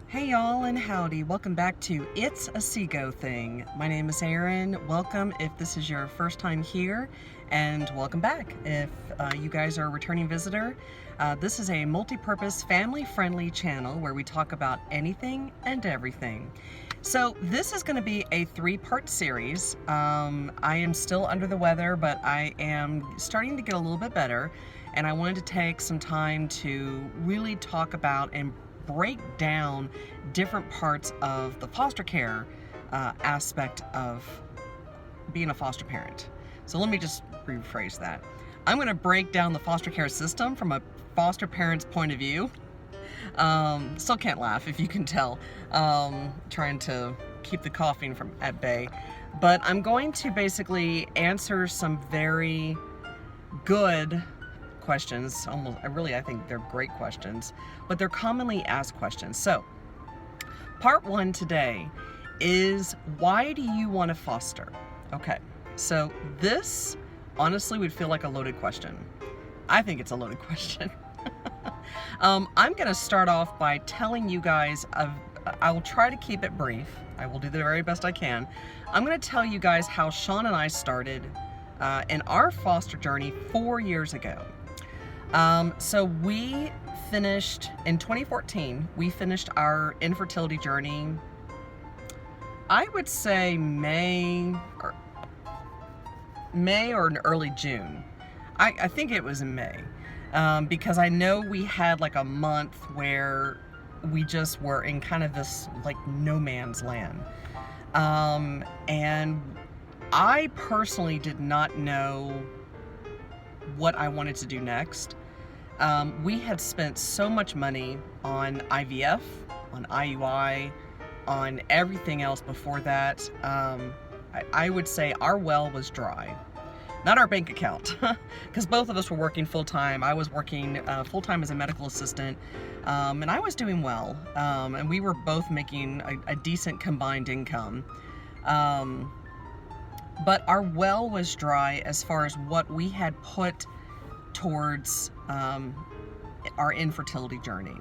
Hey y'all and howdy, welcome back to It's a Seago Thing. My name is Erin. Welcome if this is your first time here, and welcome back if you guys are a returning visitor. This is a multi-purpose, family-friendly channel where we talk about anything and everything. So this is going to be a 3-part series. I am still under the weather, but I am starting to get a little bit better, and I wanted to take some time to really talk about and break down different parts of the foster care aspect of being a foster parent. So let me just rephrase that. I'm going to break down the foster care system from a foster parent's point of view. Still can't laugh if you can tell. Trying to keep the coughing at bay. But I'm going to basically answer some very good questions. I think they're great questions, but they're commonly asked questions. So part 1 today is, why do you want to foster? Okay, so this honestly would feel like a loaded question. I think it's a loaded question. I'm going to start off by telling you guys, I will try to keep it brief. I will do the very best I can. I'm going to tell you guys how Sean and I started in our foster journey 4 years ago. So we finished, in 2014, we finished our infertility journey, I would say May or in early June. I think it was in May, because I know we had like a month where we just were in kind of this like no man's land. And I personally did not know what I wanted to do next. We had spent so much money on IVF, on IUI, on everything else before that. I would say our well was dry. Not our bank account, because both of us were working full-time. I was working full-time as a medical assistant, and I was doing well. And we were both making a decent combined income. But our well was dry as far as what we had put towards our infertility journey.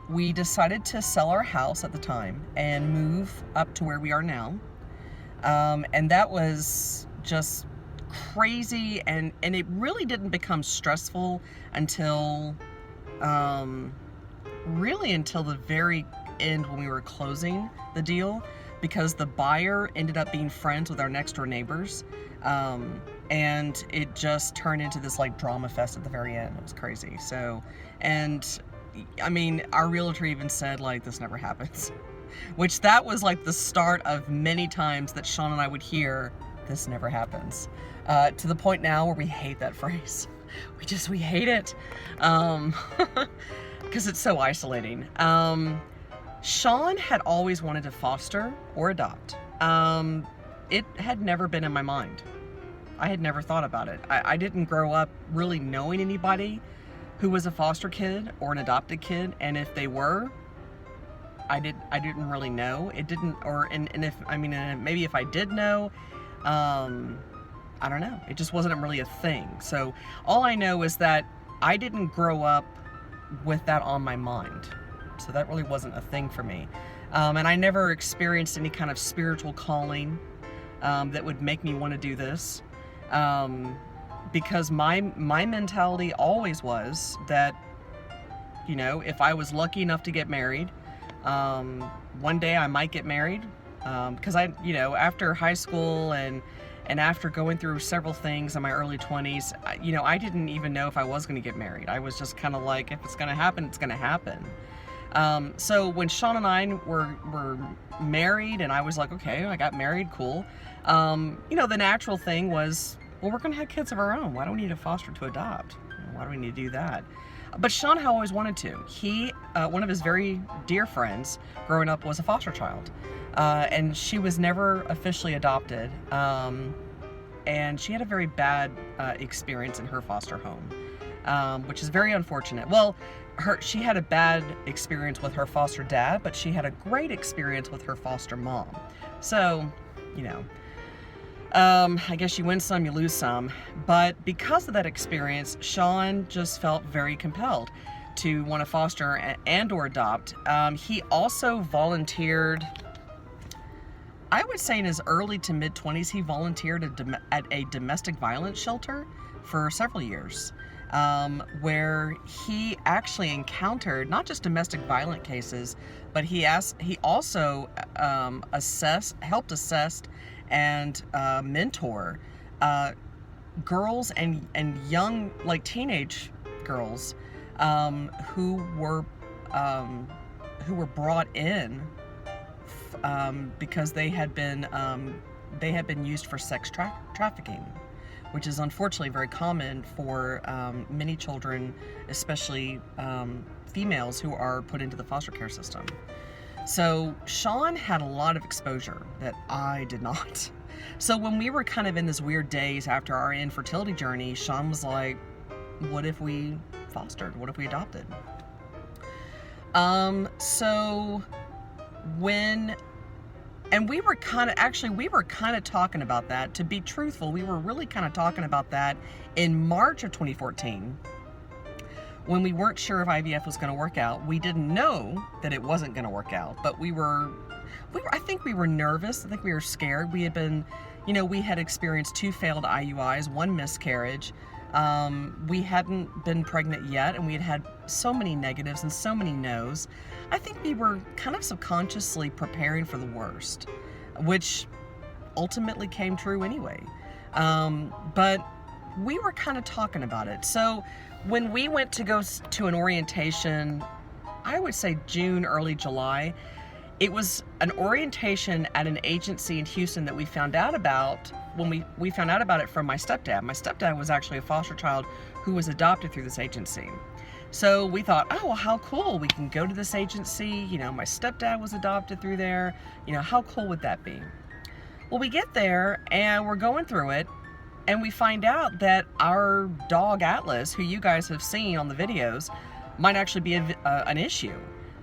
We decided to sell our house at the time and move up to where we are now. And that was just crazy, and it really didn't become stressful until until the very end, when we were closing the deal, because the buyer ended up being friends with our next door neighbors. And it just turned into this like drama fest at the very end. It was crazy. So, and I mean, our realtor even said like, this never happens, which that was like the start of many times that Sean and I would hear, this never happens, to the point now where we hate that phrase. We hate it, because it's so isolating. Sean had always wanted to foster or adopt. It had never been in my mind. I had never thought about it. I didn't grow up really knowing anybody who was a foster kid or an adopted kid, and if they were, I didn't really know. It didn't, maybe if I did know, I don't know. It just wasn't really a thing. So all I know is that I didn't grow up with that on my mind. So that really wasn't a thing for me. And I never experienced any kind of spiritual calling that would make me want to do this. Because my mentality always was that, you know, if I was lucky enough to get married, one day I might get married. Because after high school and after going through several things in my early 20s, I didn't even know if I was going to get married. I was just kind of like, if it's going to happen, it's going to happen. So when Sean and I were married, and I was like, okay, I got married, cool. The natural thing was, well, we're going to have kids of our own. Why do we need a foster to adopt? Why do we need to do that? But Sean had always wanted to. He, one of his very dear friends growing up was a foster child. And she was never officially adopted. And she had a very bad experience in her foster home, which is very unfortunate. Well, she had a bad experience with her foster dad, but she had a great experience with her foster mom. So, I guess you win some, you lose some. But because of that experience, Sean just felt very compelled. to want to foster and or adopt. He also volunteered, I would say in his early to mid-20s, he volunteered at a domestic violence shelter for several years, where he actually encountered not just domestic violent cases, but he also helped assess and mentor girls and young, like teenage girls, who were brought in because they had been used for sex trafficking, which is unfortunately very common for many children, especially females who are put into the foster care system. So Sean had a lot of exposure that I did not. So when we were kind of in this weird days after our infertility journey, Sean was like, what if we fostered? What if we adopted? We were kind of talking about that. To be truthful, we were really kind of talking about that in March of 2014, when we weren't sure if IVF was going to work out. We didn't know that it wasn't going to work out, but I think we were nervous. I think we were scared. We had experienced 2 failed IUIs, 1 miscarriage. We hadn't been pregnant yet, and we had so many negatives and so many no's. I think we were kind of subconsciously preparing for the worst, which ultimately came true anyway. But we were kind of talking about it. So when we went to go to an orientation, I would say June, early July, it was an orientation at an agency in Houston that we found out about when we found out about it from my stepdad. My stepdad was actually a foster child who was adopted through this agency. So we thought, oh, well, how cool. We can go to this agency. My stepdad was adopted through there. How cool would that be? Well, we get there and we're going through it, and we find out that our dog Atlas, who you guys have seen on the videos, might actually be an issue.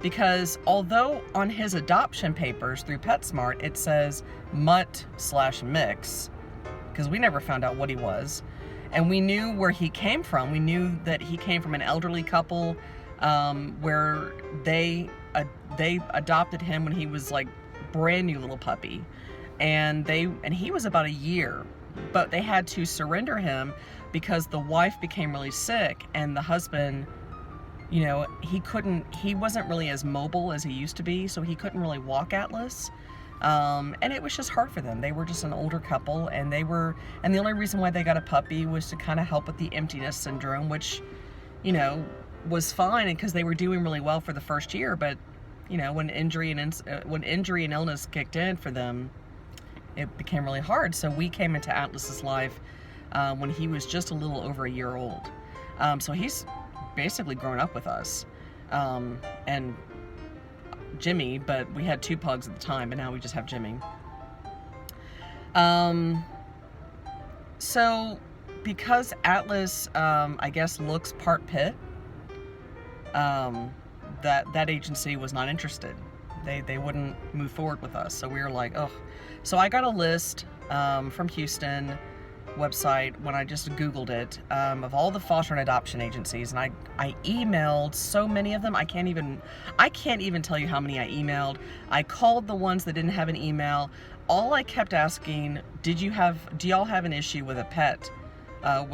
Because although on his adoption papers through PetSmart it says mutt/mix, because we never found out what he was, and we knew where he came from. We knew that he came from an elderly couple where they adopted him when he was like brand new little puppy, and he was about a year, but they had to surrender him because the wife became really sick and the husband, he wasn't really as mobile as he used to be, so he couldn't really walk Atlas. And it was just hard for them. They were just an older couple, and the only reason why they got a puppy was to kind of help with the emptiness syndrome, which, was fine because they were doing really well for the first year. But, when injury and illness kicked in for them, it became really hard. So we came into Atlas's life when he was just a little over a year old. So he's basically grown up with us, and Jimmy, but we had 2 pugs at the time, but now we just have Jimmy. So because Atlas, I guess, looks part pit, that agency was not interested. They wouldn't move forward with us. So we were like, oh. So I got a list from Houston website when I just Googled it, of all the foster and adoption agencies, and I emailed so many of them. I can't even tell you how many I emailed. I called the ones that didn't have an email. All I kept asking, do y'all have an issue with a pet, do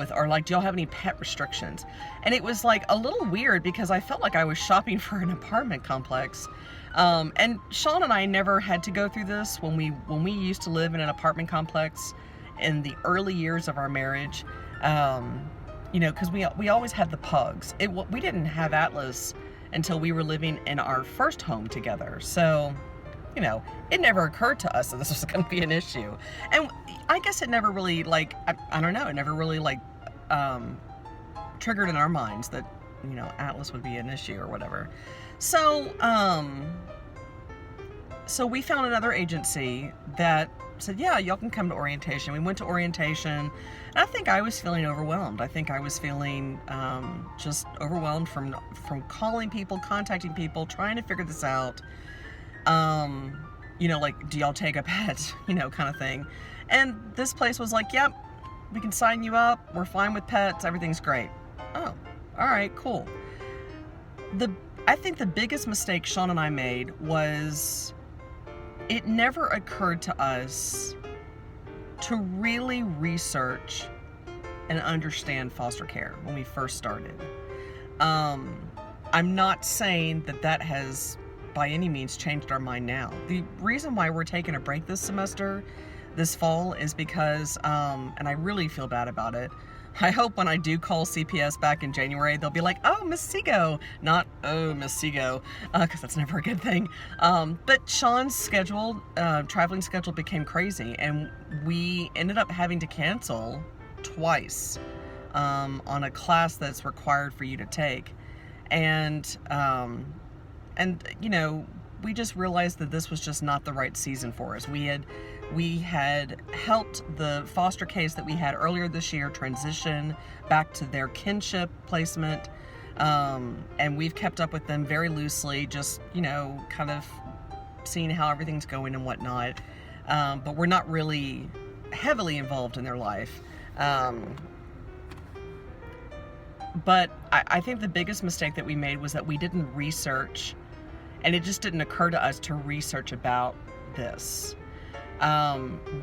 y'all have any pet restrictions? And it was like a little weird because I felt like I was shopping for an apartment complex. And Sean and I never had to go through this when we used to live in an apartment complex in the early years of our marriage, because we always had the pugs. We didn't have Atlas until we were living in our first home together. So, it never occurred to us that this was going to be an issue. And I guess it never really, I don't know, it never really, triggered in our minds that, Atlas would be an issue or whatever. So we found another agency that said, yeah, y'all can come to orientation. We went to orientation, and I think I was feeling overwhelmed. I think I was feeling just overwhelmed from calling people, contacting people, trying to figure this out. Do y'all take a pet, kind of thing. And this place was like, yep, we can sign you up. We're fine with pets. Everything's great. Oh, all right, cool. I think the biggest mistake Sean and I made was it never occurred to us to really research and understand foster care when we first started. I'm not saying that has by any means changed our mind now. The reason why we're taking a break this fall, is because, and I really feel bad about it, I hope when I do call CPS back in January, they'll be like, oh, Miss Seago, not, oh, Miss Seago, because that's never a good thing. But Sean's schedule, traveling schedule became crazy, and we ended up having to cancel twice on a class that's required for you to take. And you know, we just realized that this was just not the right season for us. We had helped the foster case that we had earlier this year transition back to their kinship placement, and we've kept up with them very loosely, just, you know, kind of seeing how everything's going and whatnot, but we're not really heavily involved in their life. But I think the biggest mistake that we made was that we didn't research, and it just didn't occur to us to research about this.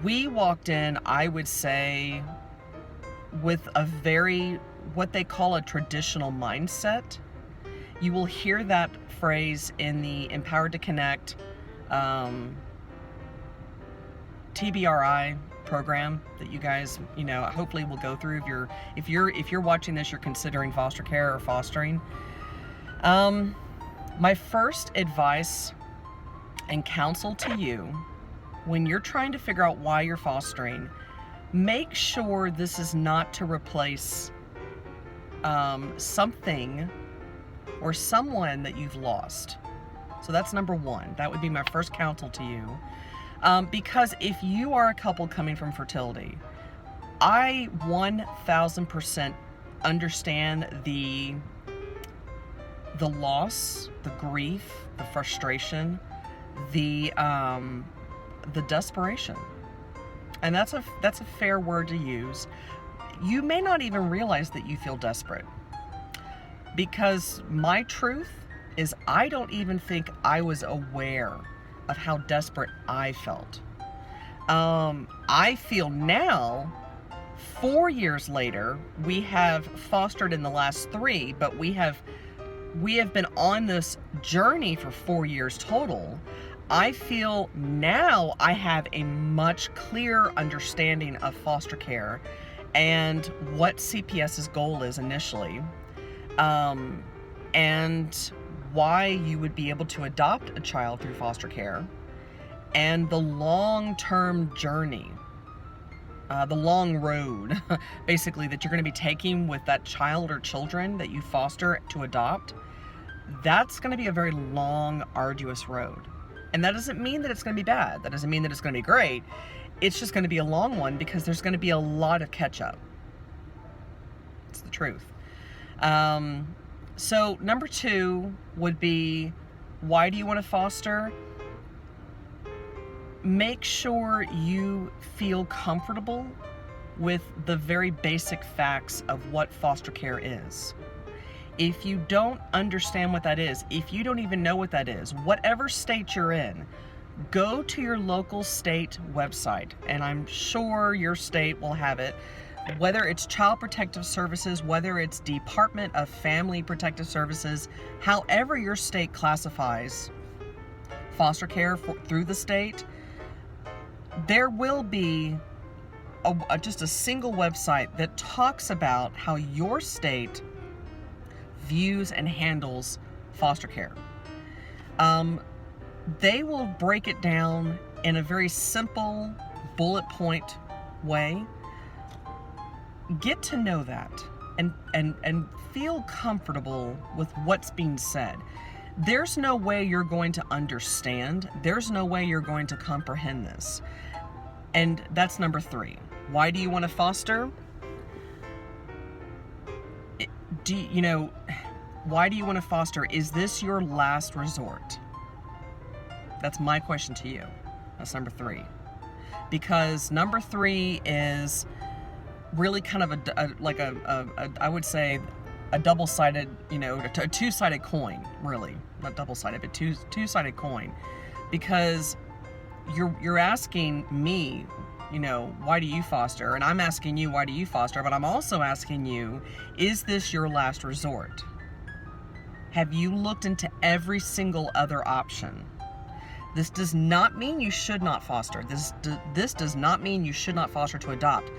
We walked in, I would say, with a very, what they call a traditional mindset. You will hear that phrase in the Empowered to Connect TBRI program that you guys, you know, hopefully will go through if you're watching this, you're considering foster care or fostering. My first advice and counsel to you, when you're trying to figure out why you're fostering, make sure this is not to replace something or someone that you've lost. So that's number one. That would be my first counsel to you. Because if you are a couple coming from fertility, I 1000% understand the loss, the grief, the frustration, the desperation. And that's a fair word to use. You may not even realize that you feel desperate, because my truth is I don't even think I was aware of how desperate I felt. I feel now, 4 years later, we have fostered in the last 3, but we have been on this journey for 4 years total. I feel now I have a much clearer understanding of foster care and what CPS's goal is initially, and why you would be able to adopt a child through foster care, and the long-term journey, the long road, basically, that you're going to be taking with that child or children that you foster to adopt. That's going to be a very long, arduous road. And that doesn't mean that it's going to be bad. That doesn't mean that it's going to be great. It's just going to be a long one, because there's going to be a lot of catch-up. It's the truth. So number 2 would be, why do you want to foster? Make sure you feel comfortable with the very basic facts of what foster care is. If you don't understand what that is, if you don't even know what that is, whatever state you're in, go to your local state website, and I'm sure your state will have it. Whether it's Child Protective Services, whether it's Department of Family Protective Services, however your state classifies foster care through the state, there will be just a single website that talks about how your state views and handles foster care. They will break it down in a very simple bullet point way. Get to know that and feel comfortable with what's being said. There's no way you're going to understand. There's no way you're going to comprehend this. And that's number 3. Why do you want to foster? Why do you want to foster? Is this your last resort? That's my question to you. That's number 3. Because number 3 is really kind of I would say a double-sided, a two-sided coin, really. Not double-sided, but two-sided coin. Because you're asking me, why do you foster? And I'm asking you, why do you foster? But I'm also asking you, is this your last resort? Have you looked into every single other option? This does not mean you should not foster. This does not mean you should not foster to adopt.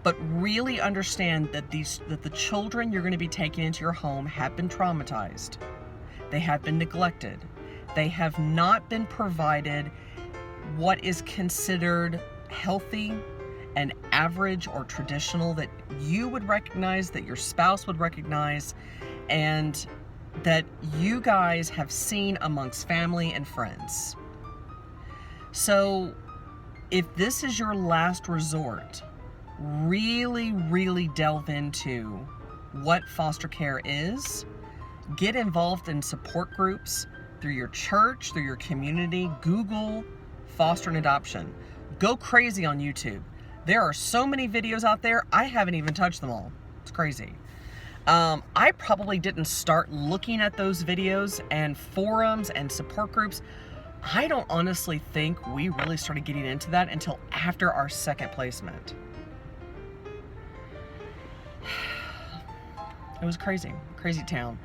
But really understand that the children you're going to be taking into your home have been traumatized. They have been neglected. They have not been provided what is considered healthy and average or traditional, that you would recognize, that your spouse would recognize, and that you guys have seen amongst family and friends. So if this is your last resort, really, really delve into what foster care is. Get involved in support groups through your church, through your community. Google foster and adoption. Go crazy on YouTube. There are so many videos out there. I haven't even touched them all. It's crazy. I probably didn't start looking at those videos and forums and support groups. I don't honestly think we really started getting into that until after our second placement. It was crazy town.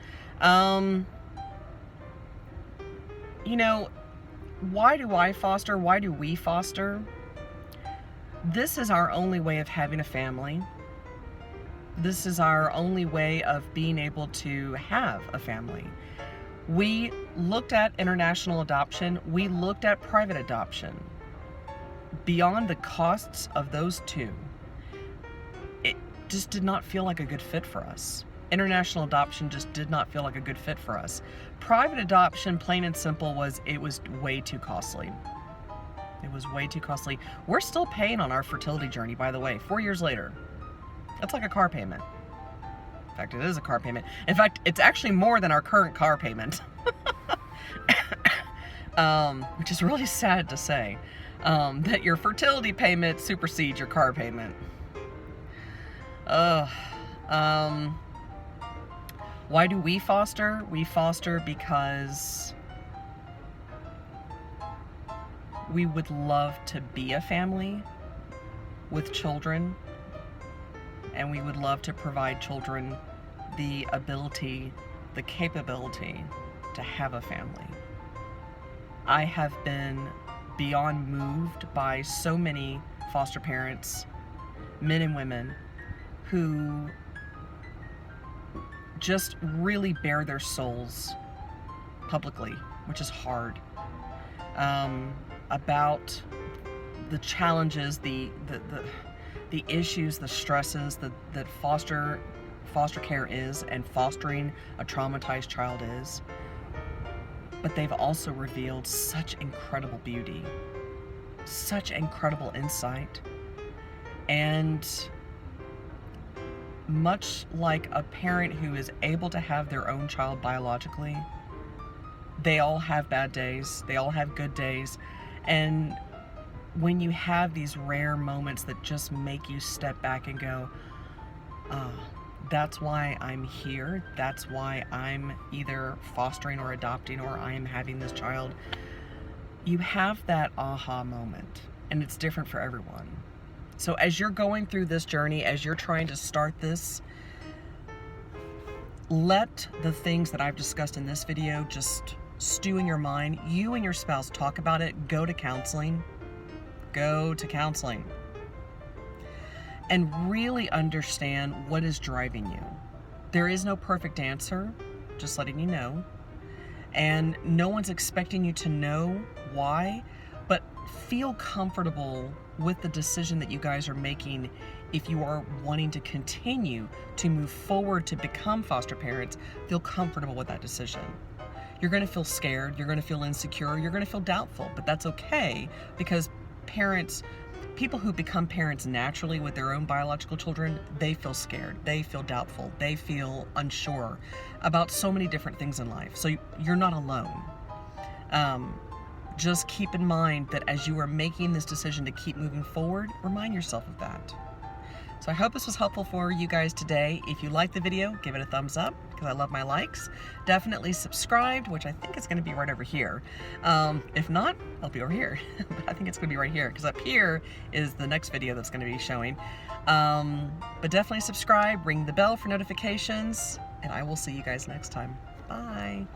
Why do I foster? Why do we foster? This is our only way of having a family. This is our only way of being able to have a family. We looked at international adoption. We looked at private adoption. Beyond the costs of those two, it just did not feel like a good fit for us. International adoption just did not feel like a good fit for us. Private adoption, plain and simple, it was way too costly. It was way too costly. We're still paying on our fertility journey, by the way, 4 years later. That's like a car payment. In fact, it is a car payment. In fact, it's actually more than our current car payment. Which is really sad to say. That your fertility payment supersedes your car payment. Why do we foster? We foster because we would love to be a family with children, and we would love to provide children the ability, the capability to have a family. I have been beyond moved by so many foster parents, men and women, who just really bare their souls publicly, which is hard, about the challenges, the issues, the stresses that foster care is, and fostering a traumatized child is. But they've also revealed such incredible beauty, such incredible insight, and much like a parent who is able to have their own child biologically, they all have bad days, they all have good days, and when you have these rare moments that just make you step back and go, that's why I'm here, that's why I'm either fostering or adopting, or I am having this child, you have that aha moment, and it's different for everyone. So as you're going through this journey, as you're trying to start this, let the things that I've discussed in this video just stew in your mind. You and your spouse talk about it. Go to counseling. Go to counseling. And really understand what is driving you. There is no perfect answer, just letting you know. And no one's expecting you to know why, but feel comfortable with the decision that you guys are making. If you are wanting to continue to move forward to become foster parents, feel comfortable with that decision. You're going to feel scared, you're going to feel insecure, you're going to feel doubtful, but that's okay, because people who become parents naturally with their own biological children, they feel scared, they feel doubtful, they feel unsure about so many different things in life. So you're not alone. Just keep in mind that as you are making this decision to keep moving forward, remind yourself of that. So I hope this was helpful for you guys today. If you liked the video, give it a thumbs up, because I love my likes. Definitely subscribe, which I think is going to be right over here. If not, I'll be over here. But I think it's going to be right here, because up here is the next video that's going to be showing. But definitely subscribe, ring the bell for notifications, and I will see you guys next time. Bye.